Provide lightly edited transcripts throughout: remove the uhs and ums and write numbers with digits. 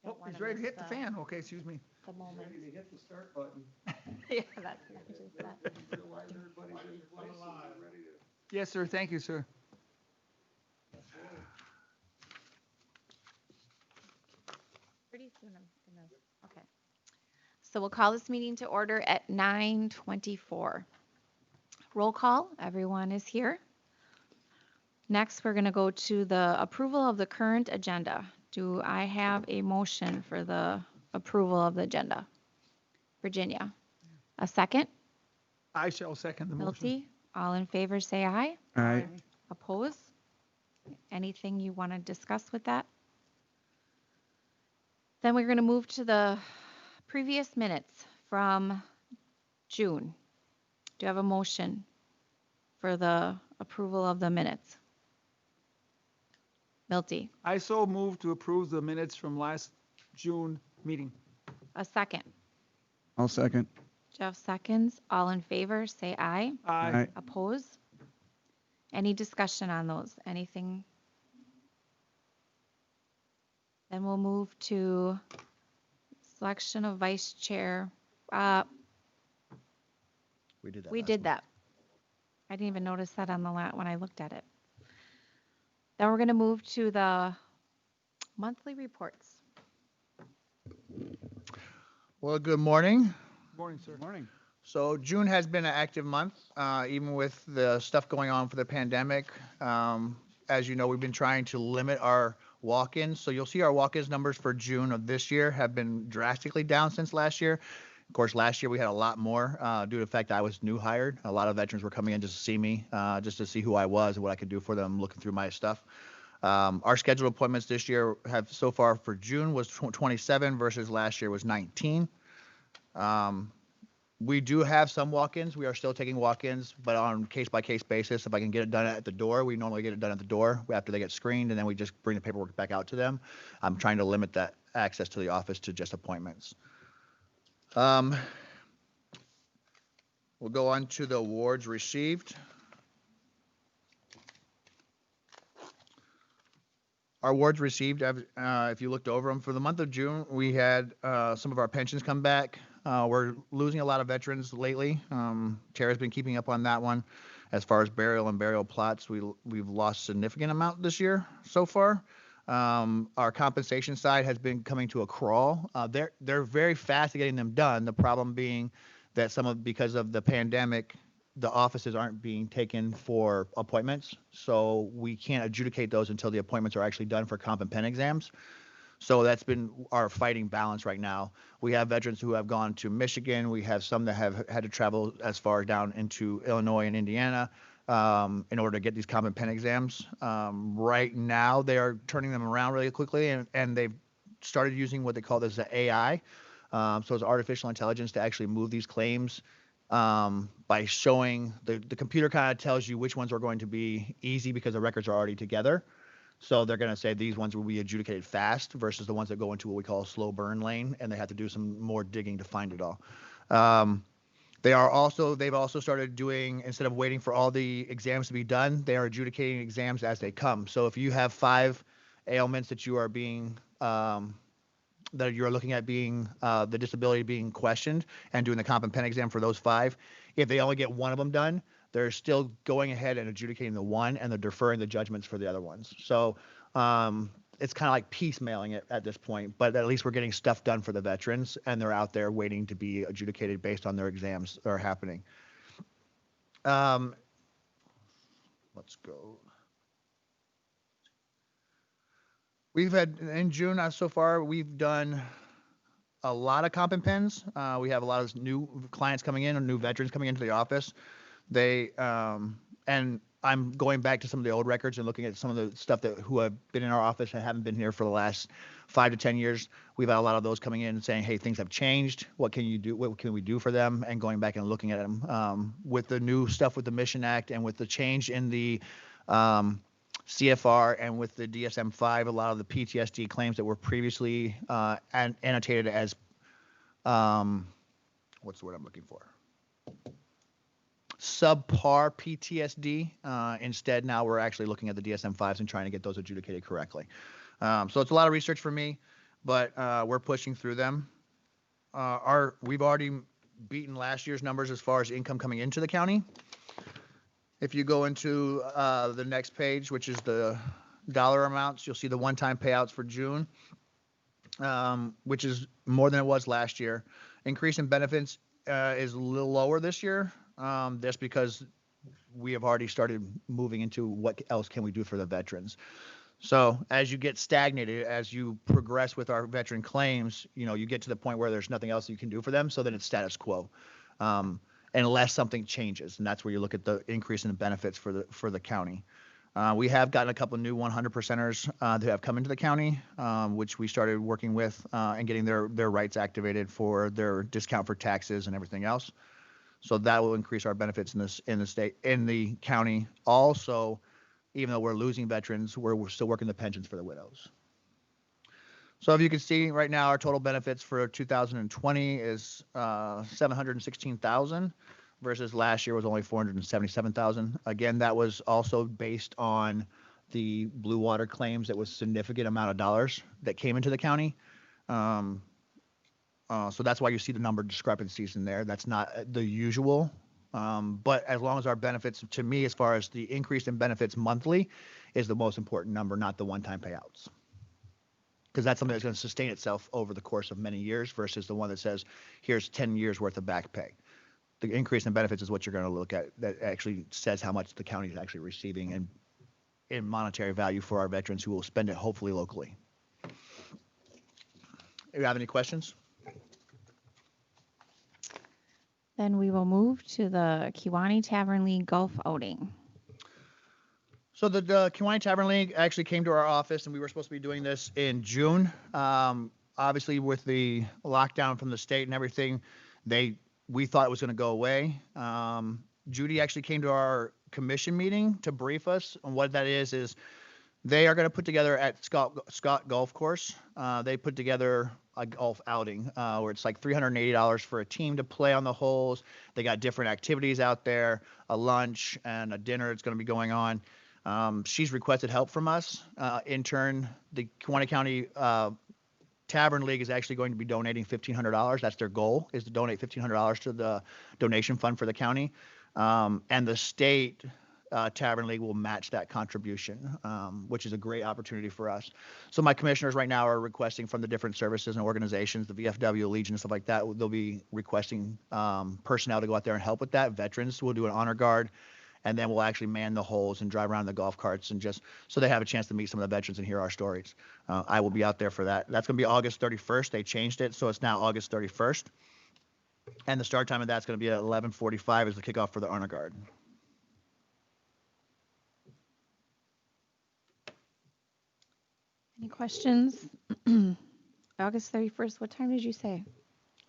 Oh, he's ready to hit the fan. Okay, excuse me. The moment. Ready to hit the start button. Yeah, that's just that. Realize everybody's in place and we're ready to. Yes, sir. Thank you, sir. Pretty soon I'm gonna, okay. So we'll call this meeting to order at 9:24. Roll call, everyone is here. Next, we're gonna go to the approval of the current agenda. Do I have a motion for the approval of the agenda? Virginia, a second? I shall second the motion. Milty, all in favor, say aye. Aye. Oppose? Anything you want to discuss with that? Then we're going to move to the previous minutes from June. Do you have a motion for the approval of the minutes? Milty, I so move to approve the minutes from last June meeting. a second. I'll second. Jeff seconds. All in favor, say aye. Aye. Oppose? Any discussion on those? Anything? Then we'll move to selection of vice chair. We did that. We did that. I didn't even notice that on the when I looked at it. Then we're going to move to the monthly reports. Well, good morning. Morning, sir. Morning. So June has been an active month, even with the stuff going on for the pandemic. As you know, we've been trying to limit our walk-ins. So you'll see our walk-ins numbers for June of this year have been drastically down since last year. Of course, last year we had a lot more due to the fact that I was new hired. A lot of veterans were coming in just to see me, just to see who I was and what I could do for them, looking through my stuff. Our scheduled appointments this year have so far for June was 27 versus last year was 19. We do have some walk-ins. We are still taking walk-ins, but on case-by-case basis. If I can get it done at the door, we normally get it done at the door after they get screened, and then we just bring the paperwork back out to them. I'm trying to limit that access to the office to just appointments. We'll go on to the awards received. Our awards received, if you looked over them, for the month of June, we had some of our pensions come back. We're losing a lot of veterans lately. Tara's been keeping up on that one. As far as burial and burial plots, we've lost a significant amount this year so far. Our compensation side has been coming to a crawl. They're very fast at getting them done. The problem being that because of the pandemic, the offices aren't being taken for appointments, so we can't adjudicate those until the appointments are actually done for comp and pen exams. So that's been our fighting balance right now. We have veterans who have gone to Michigan. We have some that have had to travel as far down into Illinois and Indiana in order to get these comp and pen exams. Right now, they are turning them around really quickly, and they've started using what they call this AI. So it's artificial intelligence to actually move these claims by showing the computer kind of tells you which ones are going to be easy because the records are already together. So they're going to say these ones will be adjudicated fast versus the ones that go into what we call a slow burn lane, and they have to do some more digging to find it all. They've also started doing, instead of waiting for all the exams to be done, they are adjudicating exams as they come. So if you have 5 ailments that you are being that you're looking at being the disability being questioned and doing the comp and pen exam for those 5, if they only get one of them done, they're still going ahead and adjudicating the one, and they're deferring the judgments for the other ones. So it's kind of like piecemealing it at this point, but at least we're getting stuff done for the veterans, and they're out there waiting to be adjudicated based on their exams that are happening. Let's go. We've had, in June so far, we've done a lot of comp and pens. We have a lot of new clients coming in and new veterans coming into the office. And I'm going back to some of the old records and looking at some of the stuff who have been in our office and haven't been here for the last 5 to 10 years. We've had a lot of those coming in and saying, hey, things have changed. What can you do? What can we do for them? And going back and looking at them with the new stuff with the Mission Act and with the change in the CFR and with the DSM-5, a lot of the PTSD claims that were previously annotated as, what's the word I'm looking for? Subpar PTSD. Instead, now we're actually looking at the DSM-5s and trying to get those adjudicated correctly. So it's a lot of research for me, but we're pushing through them. We've already beaten last year's numbers as far as income coming into the county. If you go into the next page, which is the dollar amounts, you'll see the one-time payouts for June, which is more than it was last year. Increase in benefits is a little lower this year, just because we have already started moving into what else can we do for the veterans. So as you get stagnated, as you progress with our veteran claims, you get to the point where there's nothing else you can do for them. So then it's status quo, unless something changes. And that's where you look at the increase in the benefits for the county. We have gotten a couple of new 100%ers that have come into the county, which we started working with and getting their rights activated for their discount for taxes and everything else. So that will increase our benefits in the county. Also, even though we're losing veterans, we're still working the pensions for the widows. So if you can see right now, our total benefits for 2020 is $716,000 versus last year was only $477,000. Again, that was also based on the Blue Water claims. It was a significant amount of dollars that came into the county. So that's why you see the number discrepancies in there. That's not the usual. But as long as our benefits, to me, as far as the increase in benefits monthly, is the most important number, not the one-time payouts. Because that's something that's going to sustain itself over the course of many years versus the one that says, here's 10 years worth of back pay. The increase in benefits is what you're going to look at that actually says how much the county is actually receiving in monetary value for our veterans who will spend it hopefully locally. Do you have any questions? Then we will move to the Kewaunee Tavern League Golf Outing. So the Kewaunee Tavern League actually came to our office, and we were supposed to be doing this in June. Obviously, with the lockdown from the state and everything, we thought it was going to go away. Judy actually came to our commission meeting to brief us on what that is they are going to put together at Scott Golf Course. They put together a golf outing where it's like $380 for a team to play on the holes. They got different activities out there, a lunch and a dinner that's going to be going on. She's requested help from us. In turn, the Kewaunee County Tavern League is actually going to be donating $1,500. That's their goal, is to donate $1,500 to the donation fund for the county. And the state Tavern League will match that contribution, which is a great opportunity for us. So my commissioners right now are requesting from the different services and organizations, the VFW, Legion, and stuff like that. They'll be requesting personnel to go out there and help with that. Veterans will do an honor guard, and then we'll actually man the holes and drive around the golf carts and just so they have a chance to meet some of the veterans and hear our stories. I will be out there for that. That's going to be August 31st. They changed it, so it's now August 31st. And the start time of that's going to be at 11:45 as the kickoff for the honor guard. Any questions? August 31st, what time did you say?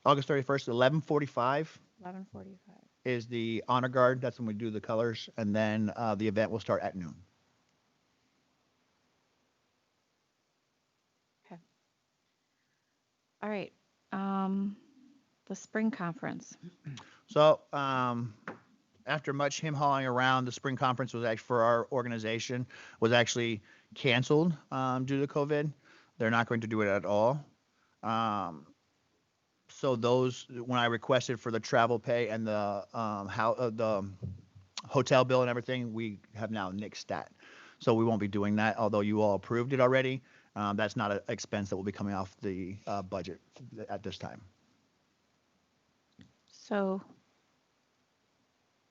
August 31st, 11:45 11:45. is the honor guard. That's when we do the colors, and then the event will start at noon. Okay. All right. The spring conference. So after much him-hawing around, the spring conference was actually for our organization was actually canceled due to COVID. They're not going to do it at all. So those, when I requested for the travel pay and the hotel bill and everything, we have now nixed that. So we won't be doing that, although you all approved it already. That's not an expense that will be coming off the budget at this time. So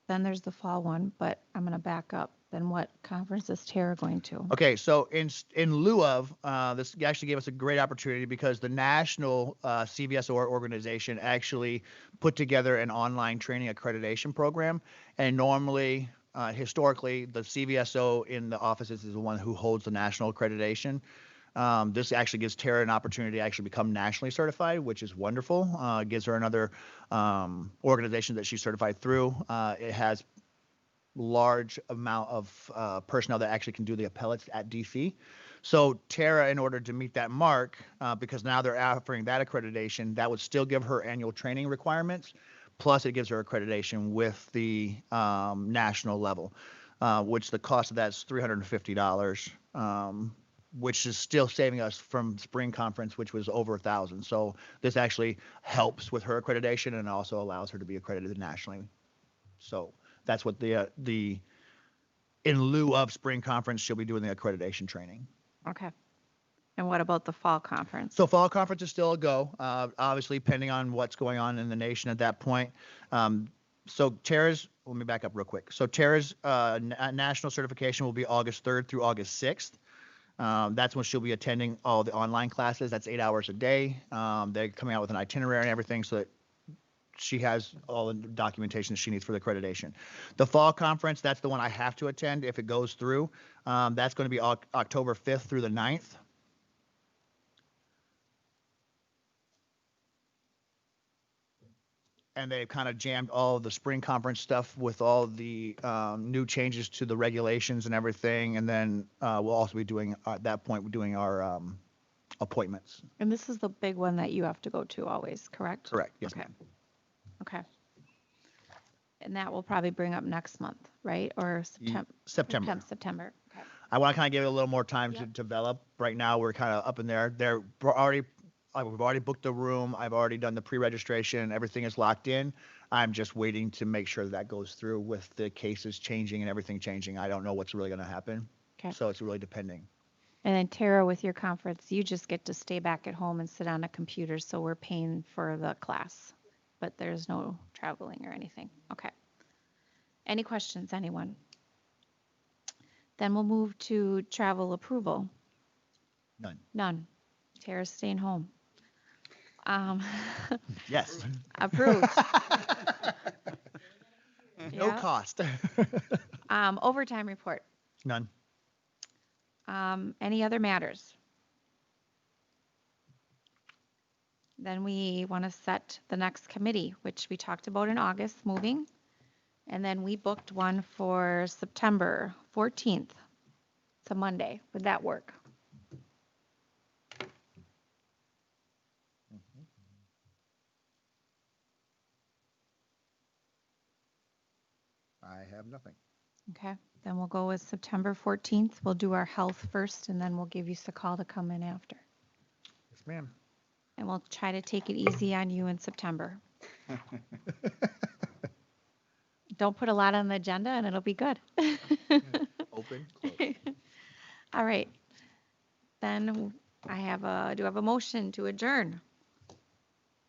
then there's the fall one, but I'm going to back up. Then what conference is Tara going to? Okay, so in lieu of this, actually gave us a great opportunity because the national CVSO organization actually put together an online training accreditation program, and normally, historically, the CVSO in the offices is the one who holds the national accreditation. This actually gives Tara an opportunity to actually become nationally certified, which is wonderful. It gives her another organization that she's certified through. It has large amount of personnel that actually can do the appellates at DC. So Tara, in order to meet that mark, because now they're offering that accreditation, that would still give her annual training requirements. Plus it gives her accreditation with the national level, which the cost of that is $350. which is still saving us from spring conference, which was over 1,000. So this actually helps with her accreditation and also allows her to be accredited nationally. So that's what the in lieu of spring conference, she'll be doing the accreditation training. Okay. And what about the fall conference? So fall conference is still a go, obviously pending on what's going on in the nation at that point. So Tara's, let me back up real quick. So Tara's national certification will be August 3rd through August 6th. That's when she'll be attending all the online classes. That's 8 hours a day. They're coming out with an itinerary and everything so that she has all the documentation that she needs for the accreditation. The fall conference, that's the one I have to attend if it goes through. That's going to be October 5th through the 9th. And they've kind of jammed all the spring conference stuff with all the new changes to the regulations and everything. And then we'll also be doing, at that point, we're doing our appointments. And this is the big one that you have to go to always, correct? Correct. Yes, Okay. ma'am. Okay. And that will probably bring up next month, right? Or September. September. Okay. I want to kind of give it a little more time to Yep. develop. Right now, we're kind of up in there. We've already booked the room. I've already done the pre-registration. Everything is locked in. I'm just waiting to make sure that goes through with the cases changing and everything changing. I don't know what's really going to happen. Okay. So it's really depending. And then Tara, with your conference, you just get to stay back at home and sit on a computer. So we're paying for the class, but there's no traveling or anything. Okay. Any questions, anyone? Then we'll move to travel approval. None. None. Tara's staying home. Yes. Approved. No Yeah. cost. Overtime report. None. Any other matters? Then we want to set the next committee, which we talked about in August, moving. And then we booked one for September 14th. It's a Monday. Would that work? I have nothing. Okay. Then we'll go with September 14th. We'll do our health first, and then we'll give you a call to come in after. Yes, ma'am. And we'll try to take it easy on you in September. Don't put a lot on the agenda, and it'll be good. Open, close. All right. Then do I have a motion to adjourn?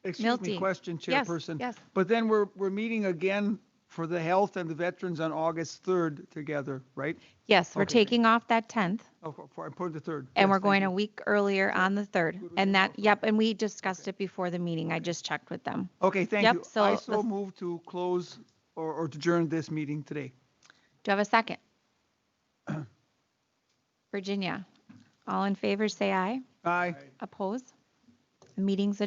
Excuse me, Milty. question, Yes, Chairperson. yes. But then we're meeting again for the health and the veterans on August 3rd together, right? Yes, we're Okay. taking off that 10th, Oh, for the 3rd. and Yes, we're thank going you. a week earlier on the 3rd. Good with And that. that, yep, and we discussed it before the meeting. I just checked with them. Okay, thank Yep, you. so I the- so move to close or to adjourn this meeting today. Do you have a second? Virginia, all in favor, say aye. Aye. Oppose? The meeting's adjourned.